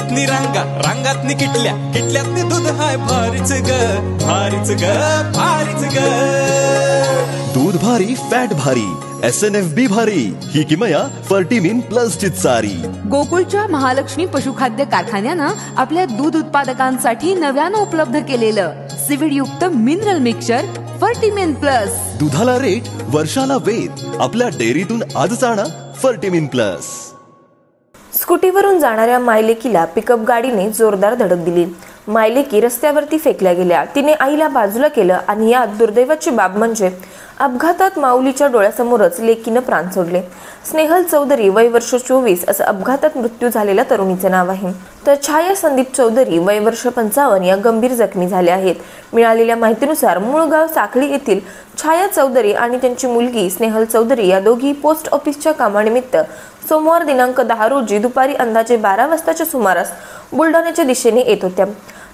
किटल्यातनी रांगा, रांगातनी किटल्या, किटल्यातनी दूध हाय भारीच ग, भारीच ग, भारीच ग. दूध भारी फॅट भारी SNFB भारी ही किमया फर्टिमिन प्लस ची चारी. गोकुळच्या महालक्ष्मी पशुखाद्य कारखान्यानं आपल्या दूध उत्पादकांसाठी नव्यानं उपलब्ध केलेलं सीविड युक्त मिनरल मिक्सचर फर्टिमिन प्लस. दुधाला रेट वर्षाला वेद. आपल्या डेअरीतून आजच आणा फर्टिमिन प्लस. स्कूटीवरून जाणाऱ्या मायलेकीला पिकअप गाडीने जोरदार धडक दिली. मायलेकी रस्त्यावरती फेकल्या गेल्या. तिने आईला बाजूला केलं आणि यात दुर्दैवाची बाब म्हणजे अपघातात माऊलीच्या डोळ्यासमोरच लेकीनं प्राण सोडले. स्नेहल चौधरी वय वर्ष 24 असं अपघातात मृत्यू झालेल्या तरुणीचे नाव आहे. तर छाया संदीप चौधरी वय वर्ष 55 या गंभीर जखमी झाल्या आहेत. मिळालेल्या माहितीनुसार मूळ गाव साखळी येथील छाया चौधरी आणि त्यांची मुलगी स्नेहल चौधरी या दोघी पोस्ट ऑफिसच्या कामानिमित्त सोमवार दिनांक 10 रोजी दुपारी अंदाजे 12 वाजताच्या सुमारास बुलढाण्याच्या दिशेने येत होत्या.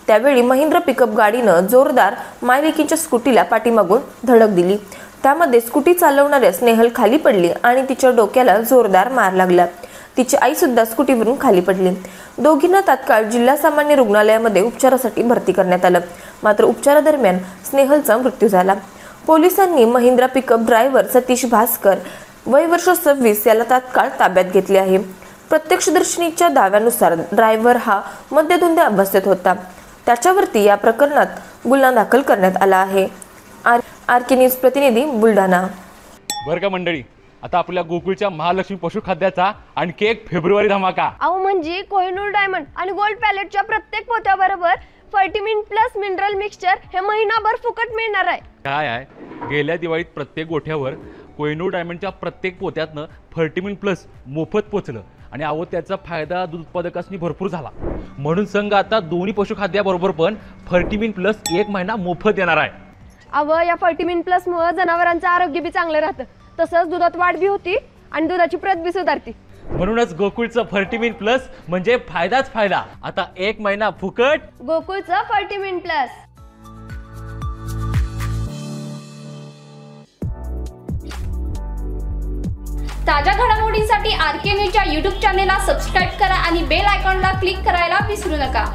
त्यावेळी महिंद्रा पिकअप गाडीनं जोरदार मायलेकीच्या स्कूटीला पाठीमागून धडक दिली. त्यामध्ये स्कूटी चालवणाऱ्या स्नेहल खाली पडली आणि तिच्या डोक्याला जोरदार मार लागला. तिची आई सुद्धा स्कूटीवरून खाली पडली. दोघींना तात्काळ जिल्हा सामान्य रुग्णालयामध्ये उपचारासाठी भरती करण्यात आलं. मात्र उपचारादरम्यान स्नेहलचा मृत्यू झाला. पोलिसांनी महिंद्रा पिकअप ड्रायव्हर सतीश भास्कर वय वर्ष 26 याला तात्काळ ताब्यात घेतले आहे. प्रत्यक्षदर्शींच्या दाव्यानुसार ड्रायव्हर हा मद्यधुंद अवस्थेत होता. त्याच्यावरती या प्रकरणात गुन्हा दाखल करण्यात आला आहे. आरके न्यूज प्रतिनिधी बुलढाणा. बरं का मंडळी, आता आपल्या गोकुळच्या महालक्ष्मी पशुखाद्याचा आणखी एक फेब्रुवारी धमाका. अहो म्हणजे कोहिनूर डायमंड आणि गोल्ड पॅलेटच्या प्रत्येक पोत्याबरोबर फर्टिमिन प्लस मिनरल मिक्सचर हे महिनाभर फुकट मिळणार आहे. काय आहे, गेल्या दिवाळीत प्रत्येक गोठ्यावर कोहिनूर डायमंडच्या प्रत्येक पोत्यातनं फर्टिमिन प्लस मोफत पोचलं आणि अहो त्याचा फायदा दूध उत्पादकांनी भरपूर झाला. म्हणून संघ आता दोन्ही पशुखाद्याबरोबर पण फर्टिमिन प्लस 1 महिना मोफत देणार आहे. अहो या फर्टिमिन प्लस मुळे जनावरांचं आरोग्य बी चांगलं राहतं, तसंच दुधात वाढ बी होती आणि दुधाची प्रत बी सुधारते. म्हणूनच गोकुळचं फर्टिमिन प्लस म्हणजे फायदाच फायदा. आता 1 महिना फुकट. गोकुळचं फर्टिमिन प्लस. ताज्या घडामोडींसाठी आरके न्यूजच्या YouTube चॅनेलला सबस्क्राईब करा आणि बेल आयकॉनला क्लिक करायला विसरू नका.